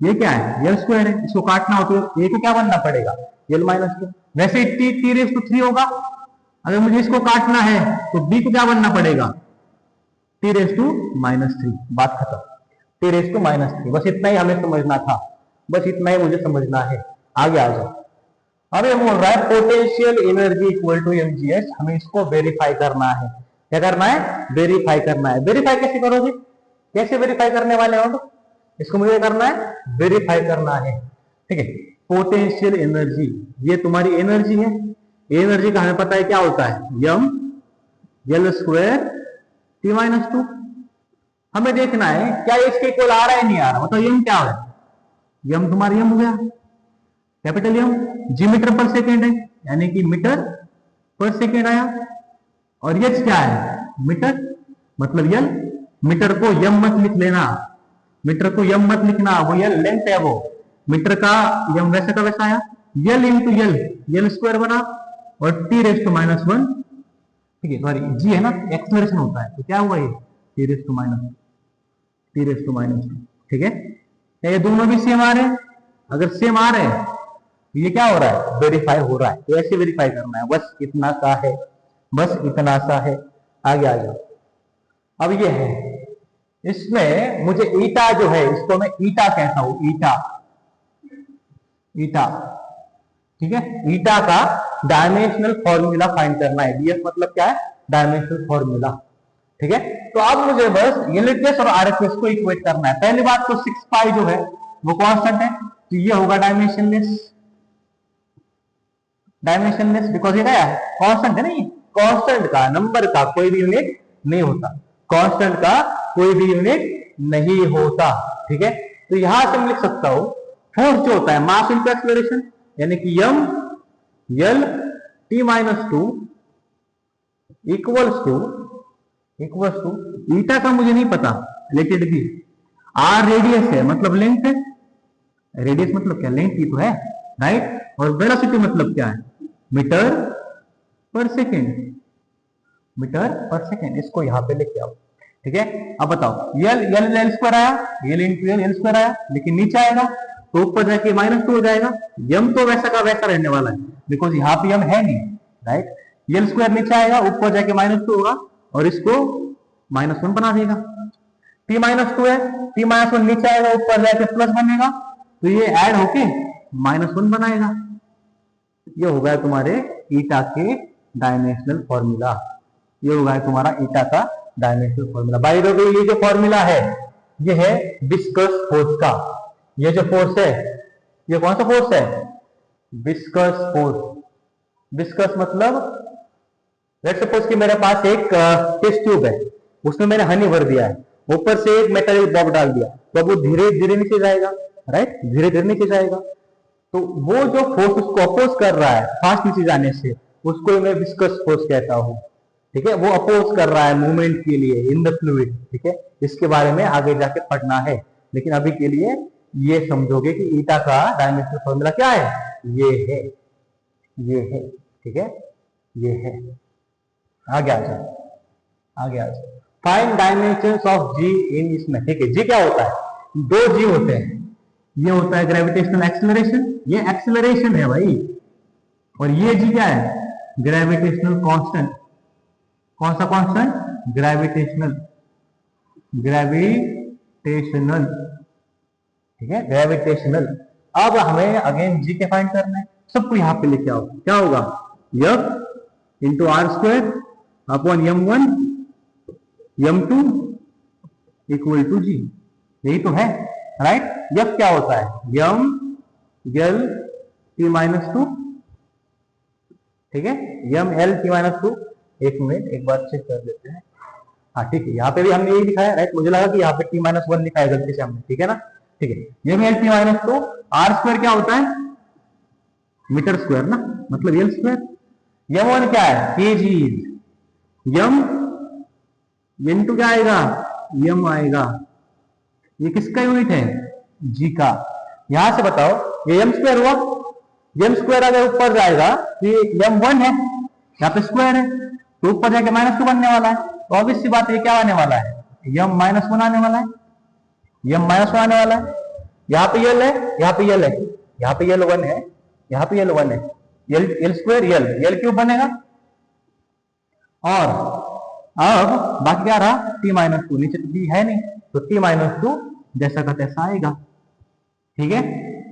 ये क्या है? l स्क्वायर है। इसको काटना हो तो a को क्या बनना पड़ेगा? l minus 2। वैसे t रेज़ टू 3 होगा। अगर मुझे इसको काटना है तो b को क्या बनना पड़ेगा? t raise to minus 3। बात खत्म। t रेज़ टू माइनस 3, बस इतना ही हमें समझना था, बस इतना ही मुझे समझना है। आगे आ जाओ। अब ये बोल रहा है potential energy equal to mgh, हमें इसको वेरीफाई करना है। क्या करना है? वेरीफाई करना है। वेरीफाई कैसे करोगे? कैसे वेरीफाई करने वाले हो? तो इसको मुझे करना है, वेरीफाई करना है, ठीक है। पोटेंशियल एनर्जी, ये तुम्हारी एनर्जी है। एनर्जी का हमें पता है क्या होता है? m l square t minus 2। हमें देखना है क्या इसके इक्वल आ रहा है, नहीं आ रहा। मतलब m क्या है? m तुम्हारी m हो गया, कैपिटल M। जी मीटर पर सेकेंड है, यानी कि मीटर पर सेकेंड आया। और h क्या है? मीटर, मतलब l। मीटर को m मत लिख लेना, मीटर को m मत लिखना, वो l लेंथ है, वो मीटर का m वैसे का वैसा आया। l इंटू l स्क्वायर बना, और t रेज़ टू माइनस 1, ठीक है। सॉरी g है ना, एक्सलरेशन होता है, तो क्या हुआ? ये t रेज़ टू माइनस 2, ठीक है। क्या ये दोनों भी सेम आ रहे हैं? अगर सेम आ रहे हैं तो ये क्या हो रहा है? वेरीफाई हो रहा है। तो ऐसे वेरीफाई करना है, बस इतना सा है, बस इतना सा है। आगे आ जाओ। अब ये है, इसमें मुझे ईटा जो है, इसको मैं ईटा कहता हूं, ईटा, ईटा, ठीक है। ईटा का डायमेंशनल फॉर्मूला फाइंड करना है। डीएफ मतलब क्या है? डायमेंशनल फॉर्मूला, ठीक है। तो अब मुझे बस एलएचएस और आरएचएस को इक्वेट करना है। पहली बात तो 6 पाई जो है वो कांस्टेंट है, तो ये होगा डायमेंशनलेस, डायमेंशनलेस बिकॉज ये क्या है? कांस्टेंट है ना। ये कांस्टेंट का, नंबर का कोई भी यूनिट नहीं होता, कांस्टेंट का कोई भी यूनिट नहीं होता, ठीक है। तो यहां से मैं लिख सकता हूं फोर्स जो होता है मास इंटू एक्सेलरेशन, यानी कि m l t minus two equals to eta का मुझे नहीं पता, लेटेड भी r रेडियस है मतलब लेंथ है, रेडियस मतलब क्या लेंथ ही तो है, राइट। और वेलोसिटी मतलब क्या है, metre per second, metre per second. इसको यहां पे लेके आओ, ठीक है। अब बताओ यल यल एल स्क्वायर आया, यल इंटू यल एल स्क्वायर आया, लेकिन नीचे आएगा तो ऊपर जाके माइनस टू हो जाएगा। यम तो वैसा का वैसा रहने वाला है, बिकॉज यहाँ पे यम है नहीं, राइट। यल स्क्वायर नीचे आएगा, ऊपर जाके माइनस टू होगा और इसको माइनस वन बना देगा। टी माइनस टू है, टी माइनस वन नीचे आएगा, ऊपर जाके प्लस बनेगा, तो ये ऐड होके माइनस वन बनाएगा। ये हो गया तुम्हारे ईटा के डायमेंशनल फॉर्मूला, ये हो गया तुम्हारा ईटा का dimensional formula. By the way ये जो फॉर्मूला है ये है विस्कस फोर्स का। ये जो फोर्स है ये कौन सा फोर्स है, विस्कस फोर्स। विस्कस मतलब लेट्स सपोज कि मेरे पास एक टेस्ट ट्यूब है, उसमें मैंने हनी भर दिया है, ऊपर से एक मेटालिक बॉब डाल दिया, तो वो धीरे धीरे नीचे जाएगा, राइट, धीरे धीरे नीचे जाएगा। तो वो जो फोर्स उसको अपोज कर रहा है फास्ट नीचे जाने से, उसको मैं विस्कस फोर्स कहता हूं, ठीक है। वो अपोज कर रहा है मूवमेंट के लिए इन द फ्लूइड, ठीक है। इसके बारे में आगे जाके पढ़ना है, लेकिन अभी के लिए ये समझोगे कि ईटा का डायमेंशनल फॉर्मूला क्या है, ये है, ये है, ठीक है, ये है। आगे आ जाओ, आगे आ जाओ। फाइंड डायमेंशंस ऑफ जी इन इसमें, ठीक है। जी क्या होता है, दो जी होते हैं, ये होता है ग्रेविटेशनल एक्सेलरेशन, ये एक्सेलरेशन है भाई, और ये जी क्या है, ग्रेविटेशनल कांस्टेंट। कौन सा कांस्टेंट, ग्रेविटेशनल, ग्रेविटेशनल, ठीक है, ग्रेविटेशनल। अब हमें अगेन जी के फाइंड करना है, सबको यहां पे लेके आओ। क्या होगा, F into R square upon M one M two equal to G, यही तो है, राइट। एफ क्या होता है, M L T minus two, ठीक है, M L T minus two. एक मिनट एक बार चेक कर लेते हैं, हाँ ठीक है, यहाँ पे भी हमने यही लिखाया, राइट। मुझे लगा कि यहाँ पे टी माइनस वन लिखा है गलती से हमने, ठीक है ना, ठीक है। M L T minus two, R square क्या होता है, मीटर स्क्वायर ना, मतलब एल स्क्वायर। एम वन क्या है, केजी, यम एन टू क्या आएगा, यम आएगा, ये किसका यूनिट है, जी का। यहां से बताओ ये एम स्क्वायर हुआ, एम स्क्वायर अगर ऊपर जाएगा तो ये एम वन है, यहाँ पे स्क्वायर है, तो ऊपर जाके माइनस टू बनने वाला है, तो ऑब्वियस सी बात है ये क्या आने वाला है, यम माइनस वन आने वाला है, यम माइनस वन आने वाला है। यहाँ पे यल है, यहाँ पे यल है, यहाँ पे यल वन है, यहाँ पे यल वन है, यल एल स्क्वायर यल यल क्यूब बनेगा। और अब बाकी क्या रहा, टी माइनस टू, नीचे तो टी है नहीं, तो टी माइनस टू जैसा का तैसा आएगा, ठीक है।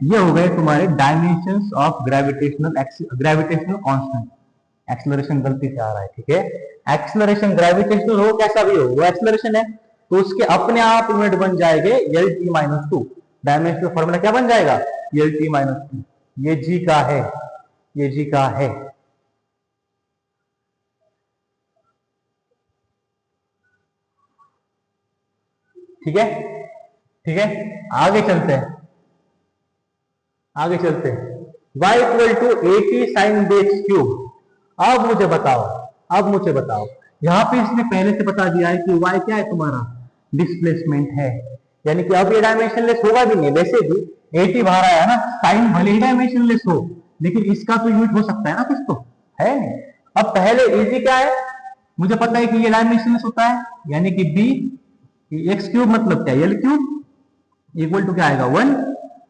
ये हो गए तुम्हारे dimensions of gravitational constant. Acceleration गलती से आ रहा है, ठीक है। एक्सेलरेशन ग्रेविटेशनल हो कैसा भी हो, वो एक्सेलरेशन है, तो उसके अपने आप यूनिट बन जाएंगे L T minus to. Dimensional formula क्या बन जाएगा, एल टी माइनस टू। ये जी का है, ये जी का है, ठीक है, ठीक है। आगे चलते हैं, आगे चलते हैं। y equal to 80 sine base cube. अब मुझे बताओ, अब मुझे बताओ, यहां पे इसने पहले से बता दिया है कि y क्या है तुम्हारा, डिस्प्लेसमेंट है, यानी कि अब ये डायमेंशनलेस होगा भी नहीं। वैसे भी 80 बाहर आया ना, साइन भले ही डायमेंशनलेस हो, लेकिन इसका तो यूनिट हो सकता है ना कुछ तो, है नहीं। अब पहले इजी क्या है, मुझे पता है कि ये डायमेंशनलेस होता है, यानी कि b एक्स क्यूब मतलब क्या, एल क्यूब इक्वल टू क्या आएगा, वन।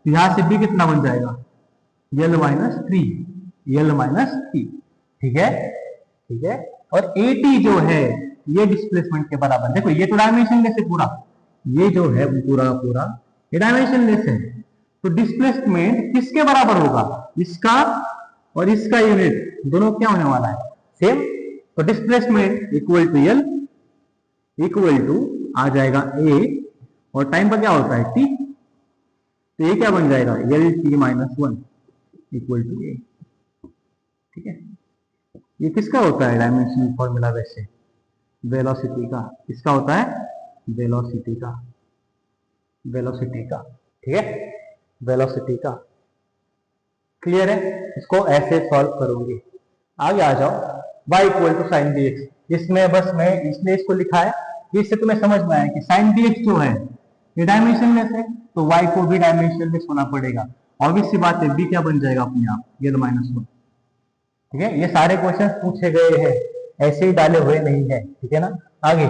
यहां से b कितना बन जाएगा, L minus three, L minus three, ठीक है, ठीक है। और 80 जो है ये डिस्प्लेसमेंट के बराबर, देखो ये तो डायमेंशनलेस है पूरा, ये जो है पूरा पूरा ये डायमेंशनलेस है, तो डिस्प्लेसमेंट किसके बराबर होगा, इसका और इसका यूनिट दोनों क्या होने वाला है, सेम। तो displacement equal to L equal to आ जाएगा ए, और टाइम पर क्या होता है टी, तो ये क्या बन जाएगा, L T minus one equal to A, ठीक है। ये किसका होता है डायमेंशनल फॉर्मूला, वैसे वेलोसिटी का, किसका होता है, वेलोसिटी का, वेलोसिटी का, ठीक है, वेलोसिटी का। क्लियर है? इसको ऐसे सॉल्व करोगे। आगे आ जाओ, y equal to sine D X. इसमें बस मैं इसलिए इसको लिखा है कि इससे तुम्हें समझ में आया कि साइन डी एक्स जो है ये डायमेंशनलेस है, तो y को भी डायमेंशनलेस होना पड़ेगा। ऑब्वियस सी बात है, b क्या बन जाएगा अपने आप, ये -1। ठीक है, ये सारे क्वेश्चन पूछे गए हैं, ऐसे ही डाले हुए नहीं है। ठीक है ना। आगे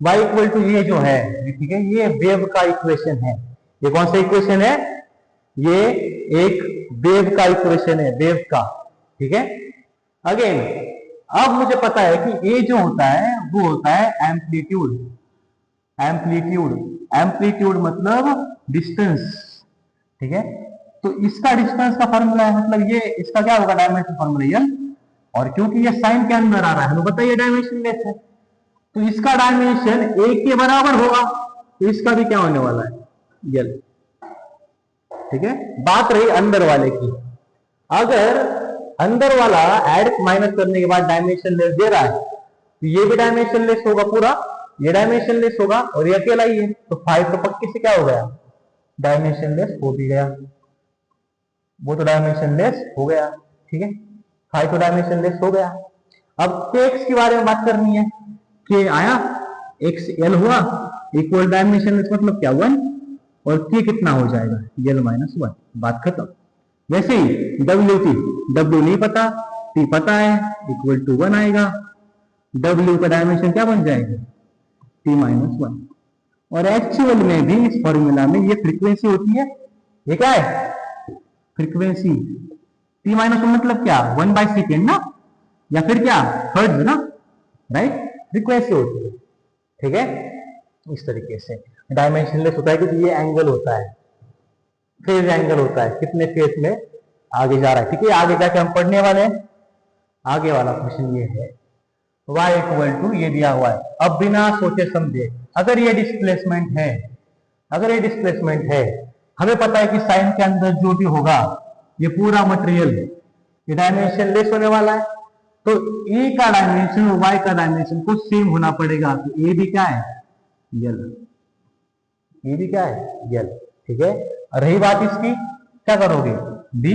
y इक्वल टू ये जो है, ठीक है, ये वेव का इक्वेशन है। ये कौन सा इक्वेशन है? ये एक वेव का इक्वेशन है, वेव का। ठीक है। अगेन अब मुझे पता है कि ए जो होता है वो होता है एम्पलीट्यूड। एम्पलीट्यूड, एम्पलीट्यूड मतलब डिस्टेंस। ठीक है, तो इसका डिस्टेंस का फॉर्मूला है, मतलब ये इसका क्या होगा, डायमेंशन फॉर्मूला एल। और क्योंकि ये साइन के अंदर आ रहा है, हमें बताइए डायमेंशनलेस है, तो इसका डायमेंशन ए के बराबर होगा, तो इसका भी क्या होने वाला है, एल। ठीक है, बात रही अंदर वाले की। अगर अंदर वाला ऐड माइनस करने के बाद डायमेंशन लेस दे रहा है, तो ये भी डायमेंशन लेस होगा पूरा, ये डायमेंशन लेस होगा, और ये अकेला ही है, तो 5 तो पक्के से क्या हो गया, डायमेंशन लेस हो भी गया, वो तो डायमेंशन लेस हो गया। ठीक है, 5 तो डायमेंशन लेस हो गया। अब x के बारे में बात करनी है, कि आया x l हुआ इक्वल डायमेंशन लेस मतलब क्या 1, और k कितना हो जाएगा, l -1, बात खत्म। वैसे ही w नहीं पता, t पता है, इक्वल टू 1 आएगा। w का डायमेंशन क्या बन जाएगा, t -1। और एक्चुअल में भी इस फॉर्मूला में ये फ्रीक्वेंसी होती है, ये क्या है, फ्रीक्वेंसी। t -1 मतलब क्या, 1/सेकेंड ना, या फिर क्या, हर्ट्ज ना, राइट, फ्रीक्वेंसी होती है। ठीक है, इस तरीके से डायमेंशनलेस होता है, क्योंकि ये एंगल होता है, फेज एंगल होता है, कितने फेज में आगे जा रहा है। ठीक है, आगे जाके हम पढ़ने वाले हैं। आगे वाला क्वेश्चन ये है, y इक्वल टू ये दिया हुआ है। अब बिना सोचे समझे, अगर ये डिस्प्लेसमेंट है, अगर ये डिस्प्लेसमेंट है, हमें पता है कि साइन के अंदर जो भी होगा ये पूरा मटेरियल ये डायमेंशन लेस होने वाला है, तो ए का डायमेंशन और y का डायमेंशन को सेम होना पड़ेगा। तो ए भी क्या है, यल, ये भी क्या है, यल। ठीक है, रही बात इसकी, क्या करोगे, b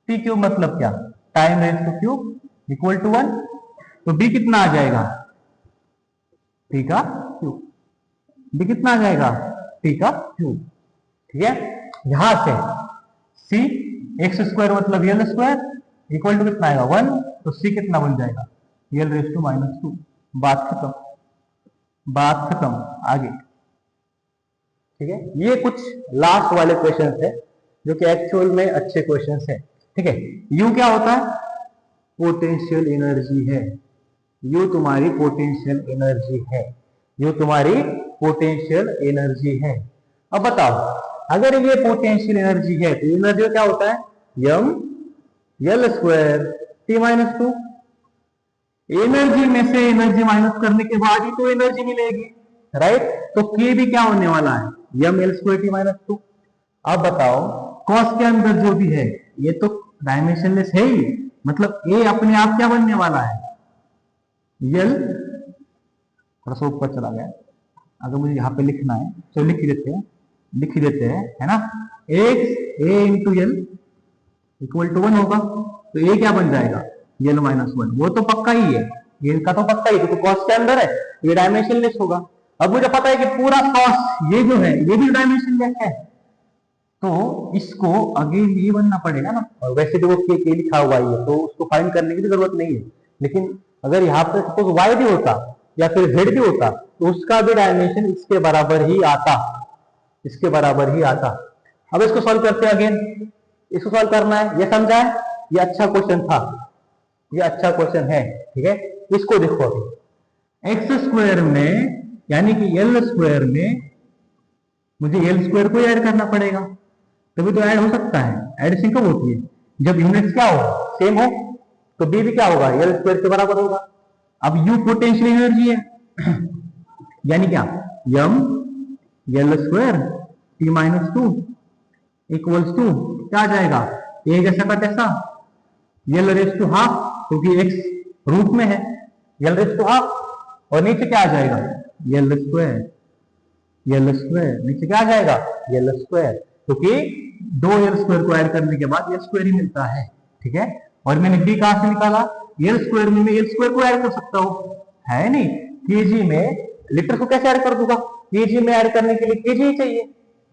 t क्यूब मतलब क्या, time raise to cube equal to 1, तो b कितना आ जाएगा, t का क्यूब, b कितना आ जाएगा, t का क्यूब। ठीक है, यहां से c x² मतलब यल स्क्वायर इक्वल टू कितना आएगा 1, तो c कितना बन जाएगा, यल रेज टू -2, बात खत्म, बात खत्म। आगे ठीक है, ये कुछ लास्ट वाले क्वेश्चन है जो कि एक्चुअल में अच्छे क्वेश्चन है। ठीक है, यू क्या होता है, पोटेंशियल एनर्जी है, यू तुम्हारी पोटेंशियल एनर्जी है, यू तुम्हारी पोटेंशियल एनर्जी है। अब बताओ, अगर ये पोटेंशियल एनर्जी है तो एनर्जी क्या होता है, यम यल स्क्वायर t -2। एनर्जी में से एनर्जी माइनस करने के बाद ही तो एनर्जी मिलेगी, राइट। तो k भी क्या होने वाला है, यम एल स्क्वायर t -2। अब बताओ, कॉस के अंदर जो भी है ये तो डायमेंशनलेस है ही, मतलब a अपने आप क्या बनने वाला है, यल। थोड़ा सा ऊपर चला गया, अगर मुझे यहाँ पे लिखना है तो लिख देते हैं, लिख देते हैं, है ना, x a into L equal to 1 होगा, तो ये क्या बन जाएगा, यल -1। वो तो पक्का ही है, ये का तो पक्का ही, तो कॉस के अंदर है, ये डायमेंशनलेस होगा। अब मुझे पता है कि पूरा कॉस ये जो है ये भी डायमेंशनलेस है, तो इसको अगेन ये बनना पड़ेगा ना। और वैसे जो के लिखा हुआ है तो उसको फाइंड करने की जरूरत नहीं है, लेकिन अगर यहाँ पे सपोज y भी होता या फिर z भी होता तो उसका भी डायमेंशन इसके बराबर ही आता, इसके बराबर ही आता। अब इसको सॉल्व करते हैं, अगेन इसको सॉल्व करना है, ये समझा है, ये अच्छा क्वेश्चन था, ये अच्छा क्वेश्चन है। ठीक है, इसको देखो, अभी x² में यानी कि l स्क्वायर में मुझे l स्क्वायर को ऐड करना पड़ेगा, तभी तो ऐड हो सकता है। एडिशन कब होती है, जब यूनिट्स क्या हो, सेम हो, तो b भी क्या होगा, l स्क्वायर के बराबर होगा। अब u पोटेंशियल एनर्जी है यानी क्या, M L square t -2 equals to क्या आ जाएगा, a जैसा का तैसा, यल रेज टू हाफ, क्योंकि x रूट में है, यल रेज टू हाफ, और नीचे क्या आ जाएगा, यल स्क्वायर। एल स्क्वायर, नीचे क्या आ जाएगा एल स्क्वायर, क्योंकि दो एल स्क्वायर को ऐड करने के बाद एल स्क्वायर ही मिलता है, ठीक है। और मैंने बी कहां से निकाला, एल स्क्वायर में मैं एल स्क्वायर को ऐड कर सकता हूं, है नहीं, केजी में लीटर को कैसे ऐड कर दूंगा, केजी में ऐड करने के लिए केजी ही चाहिए,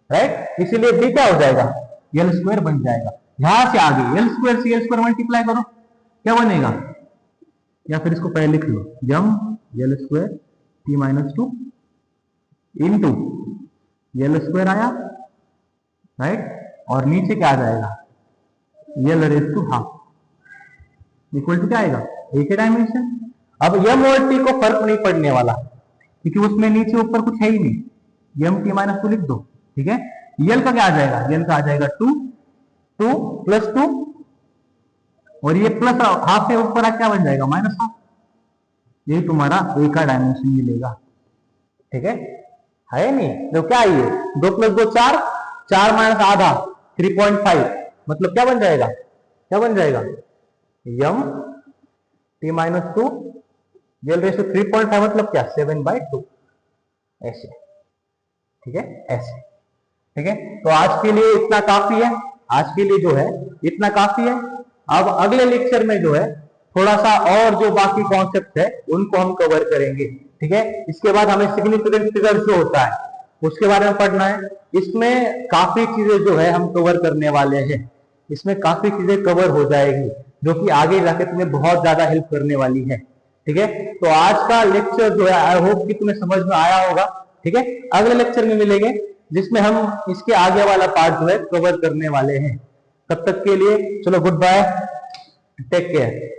राइट, इसीलिए बी क्या हो जाएगा एल स्क्वायर बन जाएगा। यहां से आगे एल स्क्वायर से एल स्क्वायर मल्टीप्लाई करो, क्या बनेगा, या फिर इसको पहले लिख लो, M L square T minus two into L square आया, राइट, और नीचे क्या आ जाएगा L raise to half equal to क्या आएगा एक ही डायमेंशन। अब यम और टी को फर्क नहीं पड़ने वाला, क्योंकि उसमें नीचे ऊपर कुछ है ही नहीं, यम टी माइनस टू लिख दो, ठीक है। यल का क्या आ जाएगा, यल का आ जाएगा टू, टू प्लस टू, और ये प्लस हाफ से ऊपर क्या बन जाएगा माइनस हाफ, ये तुम्हारा ए का डायमेंशन मिलेगा, ठीक है नहीं, तो क्या ये दो प्लस दो चार, चार माइनस आधा 3.5, मतलब क्या बन जाएगा, क्या बन जाएगा M T minus two L raise to 3.5, मतलब क्या 7/2, ऐसे, ठीक है ऐसे, ठीक है। तो आज के लिए इतना काफी है, आज के लिए जो है इतना काफी है। अब अगले लेक्चर में जो है थोड़ा सा और जो बाकी कॉन्सेप्ट है उनको हम कवर करेंगे, ठीक है। इसके बाद हमें सिग्निफिकेंट फिगर जो होता है उसके बारे में पढ़ना है, इसमें काफी चीजें जो है हम कवर करने वाले हैं, इसमें काफी चीजें कवर हो जाएगी जो कि आगे जाके तुम्हें बहुत ज्यादा हेल्प करने वाली है, ठीक है। तो आज का लेक्चर जो है आई होप कि तुम्हें समझ में आया होगा, ठीक है। अगले लेक्चर में मिलेंगे जिसमें हम इसके आगे वाला पार्ट जो है कवर करने वाले हैं। तब तक के लिए चलो गुड बाय, टेक केयर।